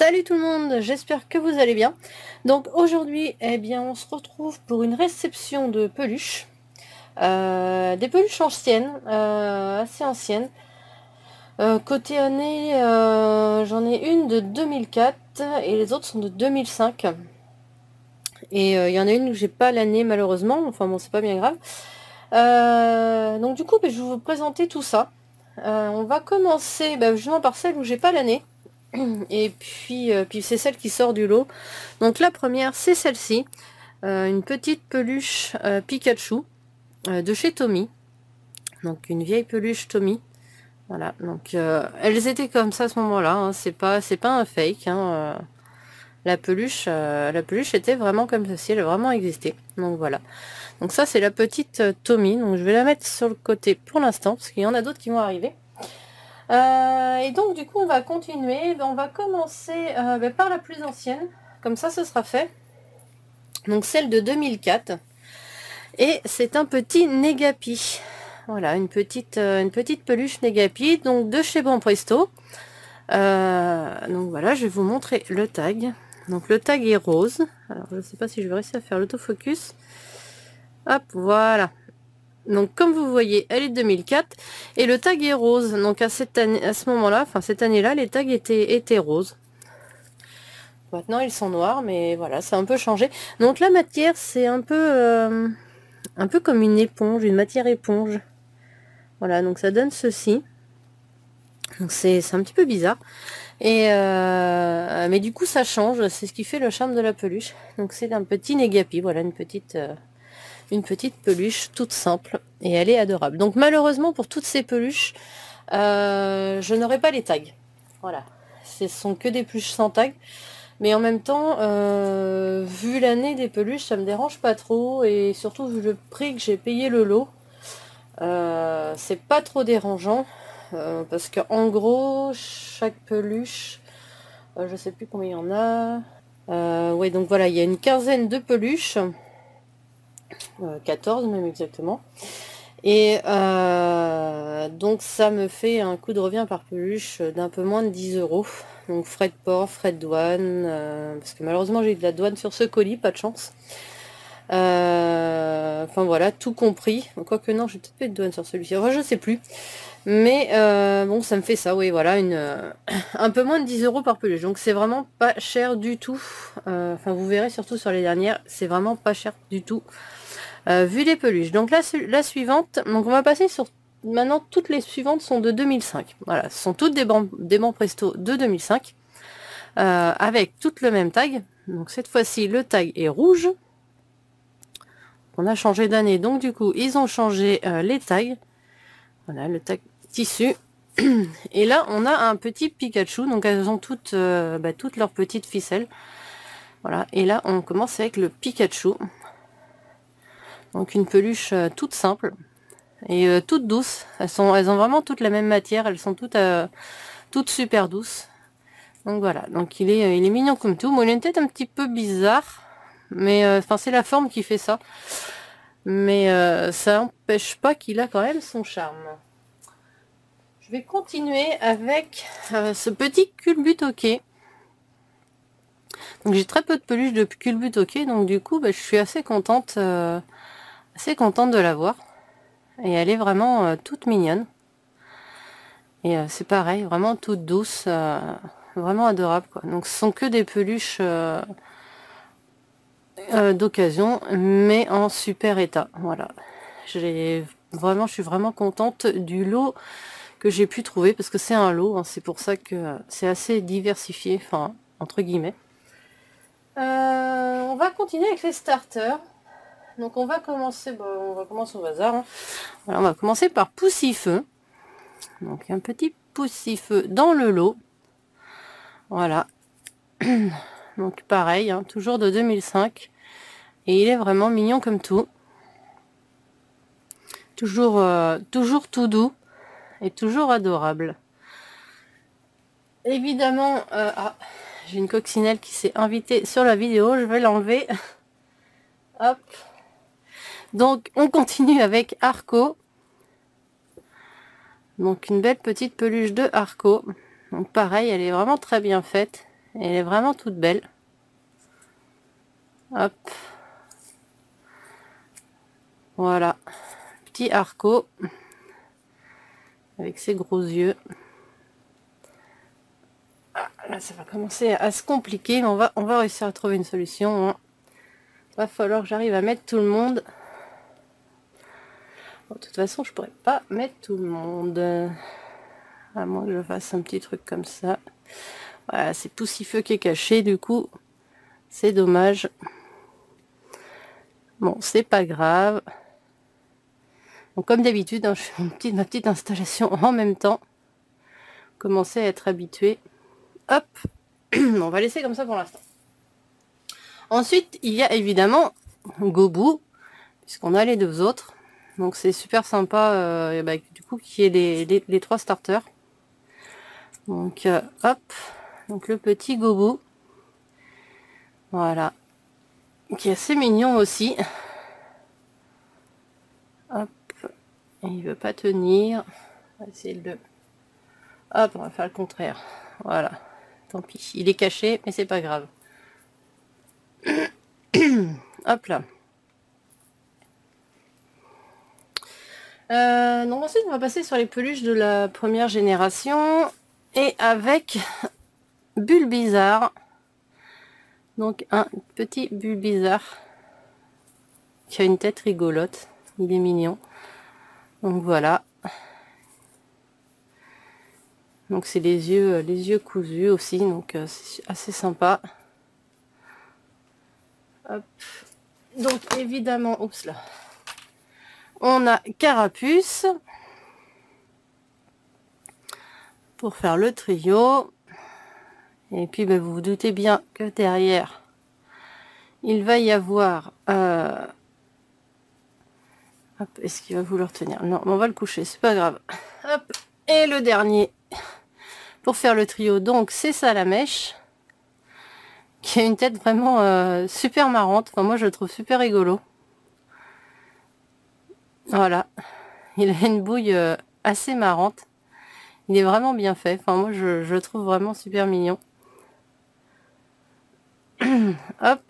Salut tout le monde, j'espère que vous allez bien. Donc aujourd'hui, eh bien, on se retrouve pour une réception de peluches. Des peluches anciennes, assez anciennes. Côté année, j'en ai une de 2004 et les autres sont de 2005. Et il y en a une où j'ai pas l'année malheureusement, enfin bon, c'est pas bien grave. Donc du coup, je vais vous présenter tout ça. On va commencer justement par celle où j'ai pas l'année. Et puis c'est celle qui sort du lot. Donc la première, c'est celle-ci. Une petite peluche Pikachu de chez Tommy. Donc une vieille peluche Tommy. Voilà, donc elles étaient comme ça à ce moment-là. Hein. C'est pas un fake. Hein. La peluche était vraiment comme ceci. Elle a vraiment existé. Donc voilà. Donc ça, c'est la petite Tommy. Donc je vais la mettre sur le côté pour l'instant, parce qu'il y en a d'autres qui vont arriver. Et donc du coup on va continuer, on va commencer par la plus ancienne, comme ça ce sera fait. Donc celle de 2004, et c'est un petit Negapi. Voilà, une petite peluche Negapi, donc de chez Bon Presto. Donc voilà, je vais vous montrer le tag. Donc le tag est rose. Alors je ne sais pas si je vais réussir à faire l'autofocus. Hop, voilà. Donc comme vous voyez, elle est de 2004 et le tag est rose. Donc à ce moment-là, enfin cette année-là, les tags étaient roses. Maintenant ils sont noirs, mais voilà, ça a un peu changé. Donc la matière, c'est un peu comme une éponge, une matière éponge. Voilà, donc ça donne ceci. Donc c'est un petit peu bizarre. Et mais du coup ça change, c'est ce qui fait le charme de la peluche. Donc c'est un petit Negapi, voilà, une petite peluche toute simple, et elle est adorable. Donc malheureusement pour toutes ces peluches, je n'aurai pas les tags. Voilà, ce sont que des peluches sans tag. Mais en même temps, vu l'année des peluches, ça me dérange pas trop, et surtout vu le prix que j'ai payé le lot, c'est pas trop dérangeant, parce que en gros, chaque peluche, je sais plus combien il y en a. Ouais, donc voilà, il y a une quinzaine de peluches. 14 même exactement, et donc ça me fait un coût de revient par peluche d'un peu moins de 10 euros, donc frais de port, frais de douane, parce que malheureusement j'ai eu de la douane sur ce colis, pas de chance. Enfin voilà, tout compris, quoique non, j'ai peut-être pas eu de douane sur celui-ci, enfin je sais plus, mais bon, ça me fait ça, oui, voilà, un peu moins de 10 euros par peluche, donc c'est vraiment pas cher du tout. Enfin vous verrez, surtout sur les dernières, c'est vraiment pas cher du tout. Vu les peluches. Donc la suivante, donc on va passer sur... Maintenant, toutes les suivantes sont de 2005. Voilà, ce sont toutes des bancs Presto de 2005. Avec toutes le même tag. Donc cette fois-ci, le tag est rouge. On a changé d'année, donc du coup, ils ont changé les tags. Voilà, le tag tissu. Et là, on a un petit Pikachu. Donc elles ont toutes leurs petites ficelles. Voilà, et là, on commence avec le Pikachu. Donc une peluche toute simple et toute douce. Elles ont vraiment toutes la même matière. Elles sont toutes super douces. Donc voilà. Donc il est mignon comme tout. Bon, il a une tête un petit peu bizarre, mais enfin c'est la forme qui fait ça. Mais ça n'empêche pas qu'il a quand même son charme. Je vais continuer avec ce petit Culbutoquet. Donc j'ai très peu de peluches de Culbutoquet, donc du coup je suis assez contente de l'avoir. Et elle est vraiment toute mignonne. Et c'est pareil, vraiment toute douce, vraiment adorable, quoi. Donc ce sont que des peluches d'occasion, mais en super état. Voilà. Je suis vraiment contente du lot que j'ai pu trouver, parce que c'est un lot, hein, c'est pour ça que c'est assez diversifié, enfin, entre guillemets. On va continuer avec les starters. Donc on va commencer au hasard. Hein. Voilà, on va commencer par Poussifeu. Donc un petit Poussifeu dans le lot. Voilà. Donc pareil, hein, toujours de 2005. Et il est vraiment mignon comme tout. Toujours tout doux. Et toujours adorable. Évidemment, j'ai une coccinelle qui s'est invitée sur la vidéo. Je vais l'enlever. Hop. Donc on continue avec Arco. Donc une belle petite peluche de Arco. Donc pareil, elle est vraiment très bien faite. Elle est vraiment toute belle. Hop. Voilà. Petit Arco. Avec ses gros yeux. Ah, là, ça va commencer à se compliquer, mais on va réussir à trouver une solution. Hein. Va falloir que j'arrive à mettre tout le monde. Bon, de toute façon, je pourrais pas mettre tout le monde. À moins que je fasse un petit truc comme ça. Voilà, c'est Poussifeu qui est caché, du coup. C'est dommage. Bon, c'est pas grave. Donc, comme d'habitude, hein, je fais ma petite installation en même temps. Commencer à être habitué. Hop. On va laisser comme ça pour l'instant. Ensuite, il y a évidemment Gobou, puisqu'on a les deux autres. Donc c'est super sympa, du coup, qui est les trois starters. Donc hop, donc le petit Gobou. Voilà. Qui est assez mignon aussi. Hop. Et il veut pas tenir. On va essayer de... Hop, on va faire le contraire. Voilà. Tant pis. Il est caché, mais c'est pas grave. Hop là. Donc ensuite on va passer sur les peluches de la première génération et avec Bulbizarre. Donc un petit Bulbizarre qui a une tête rigolote, il est mignon. Donc voilà. Donc c'est les yeux cousus aussi, donc c'est assez sympa. Hop. Donc évidemment, oups là. On a Carapuce pour faire le trio. Et puis vous vous doutez bien que derrière, il va y avoir... est-ce qu'il va vouloir tenir? Non, on va le coucher, c'est pas grave. Hop. Et le dernier, pour faire le trio, donc c'est Salamèche, qui a une tête vraiment super marrante. Enfin, moi, je le trouve super rigolo. Voilà. Il a une bouille assez marrante. Il est vraiment bien fait. Enfin, moi, je le trouve vraiment super mignon. Hop.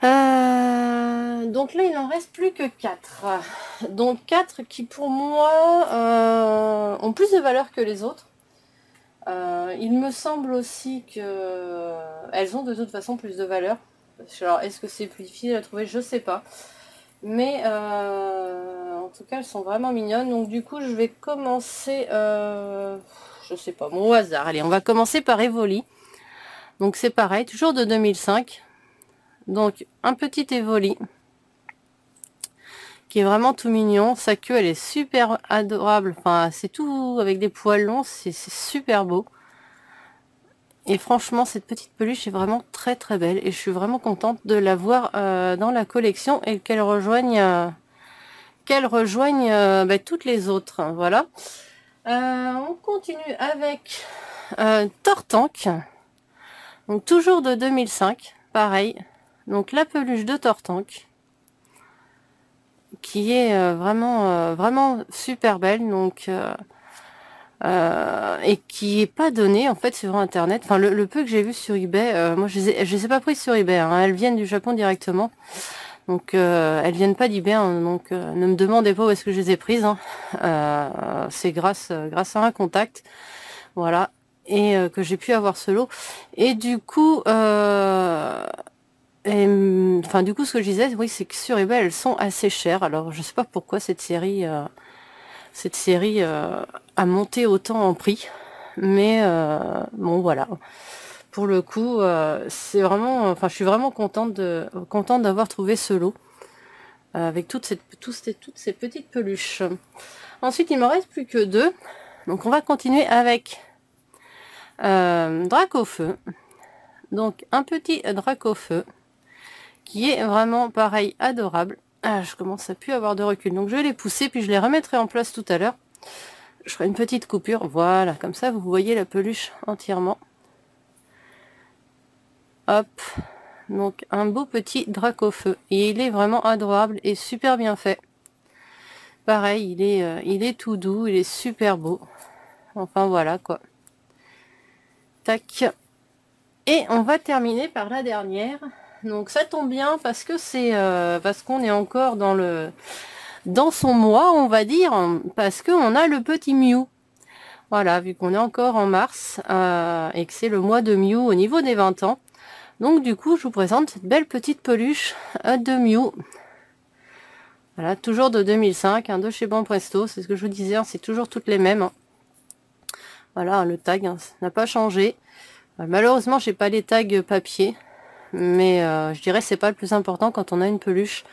Donc là, il n'en reste plus que 4. Donc 4 qui, pour moi, ont plus de valeur que les autres. Il me semble aussi que elles ont de toute façon plus de valeur. Alors, est-ce que c'est plus difficile à trouver? Je sais pas. Mais en tout cas, elles sont vraiment mignonnes. Donc du coup, je vais commencer, je sais pas, mon au hasard. Allez, on va commencer par Evoli. Donc c'est pareil, toujours de 2005. Donc un petit Evoli qui est vraiment tout mignon. Sa queue, elle est super adorable. Enfin, c'est tout avec des poils longs, c'est super beau. Et franchement, cette petite peluche est vraiment très très belle. Et je suis vraiment contente de la voir dans la collection et qu'elle rejoigne toutes les autres. Voilà. On continue avec Tortank. Donc toujours de 2005. Pareil. Donc la peluche de Tortank. Qui est vraiment super belle. Donc... et qui est pas donné en fait sur internet. Enfin le peu que j'ai vu sur eBay, moi je les ai pas prises sur eBay, hein. Elles viennent du Japon directement, donc elles viennent pas d'eBay, hein. Donc ne me demandez pas où est-ce que je les ai prises, hein. C'est grâce à un contact, voilà, et que j'ai pu avoir ce lot. Et du coup du coup ce que je disais, oui, c'est que sur eBay elles sont assez chères. Alors je sais pas pourquoi cette série a monté autant en prix, mais bon voilà, pour le coup c'est vraiment, enfin je suis vraiment contente d'avoir trouvé ce lot avec toutes ces petites peluches. Ensuite il me reste plus que 2, donc on va continuer avec Dracofeu. Donc un petit Dracofeu qui est vraiment pareil adorable. Ah, je commence à plus avoir de recul, donc je vais les pousser puis je les remettrai en place tout à l'heure. Je ferai une petite coupure, voilà, comme ça vous voyez la peluche entièrement. Hop, donc un beau petit Dracofeu, et il est vraiment adorable et super bien fait. Pareil, il est tout doux, il est super beau. Enfin voilà quoi. tac. Et on va terminer par la dernière. Donc ça tombe bien parce que c'est parce qu'on est encore dans son mois, on va dire, parce qu'on a le petit Mew. Voilà, vu qu'on est encore en mars et que c'est le mois de Mew au niveau des 20 ans. Donc du coup, je vous présente cette belle petite peluche de Mew. Voilà, toujours de 2005, de chez Banpresto, c'est ce que je vous disais, c'est toujours toutes les mêmes. Voilà, le tag, ça n'a pas changé. Malheureusement, j'ai pas les tags papier, mais je dirais que c'est pas le plus important quand on a une peluche.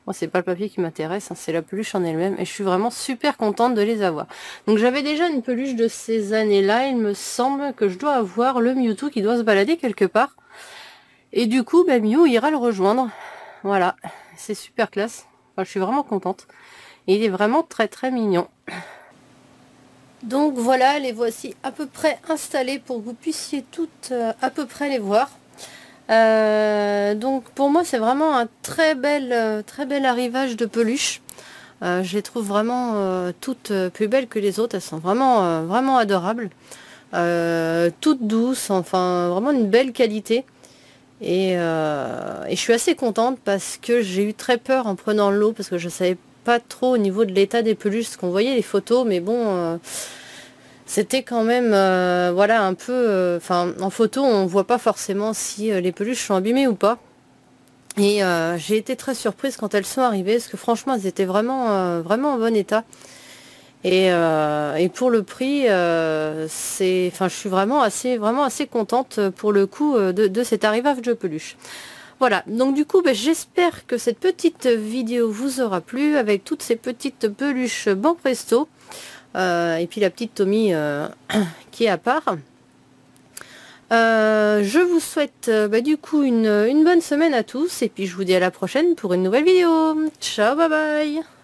Moi, c'est pas le papier qui m'intéresse, c'est la peluche en elle-même, et je suis vraiment super contente de les avoir. Donc j'avais déjà une peluche de ces années-là, il me semble que je dois avoir le Mewtwo qui doit se balader quelque part. Et du coup, Mew ira le rejoindre. Voilà, c'est super classe. Enfin, je suis vraiment contente. Et il est vraiment très très mignon. Donc voilà, les voici à peu près installées pour que vous puissiez toutes à peu près les voir. Donc pour moi c'est vraiment un très bel arrivage de peluches. Je les trouve vraiment toutes plus belles que les autres. Elles sont vraiment vraiment adorables. Toutes douces, enfin vraiment une belle qualité. Et je suis assez contente parce que j'ai eu très peur en prenant l'eau parce que je savais pas trop au niveau de l'état des peluches, parce qu'on voyait les photos, mais bon, c'était quand même, voilà, un peu, enfin, en photo, on voit pas forcément si les peluches sont abîmées ou pas. Et j'ai été très surprise quand elles sont arrivées, parce que franchement, elles étaient vraiment, vraiment en bon état. Et pour le prix, je suis vraiment assez contente pour le coup de cet arrivage de peluche. Voilà, donc du coup, j'espère que cette petite vidéo vous aura plu avec toutes ces petites peluches Banpresto. Et puis la petite Tommy qui est à part. Je vous souhaite du coup une bonne semaine à tous. Et puis je vous dis à la prochaine pour une nouvelle vidéo. Ciao, bye bye.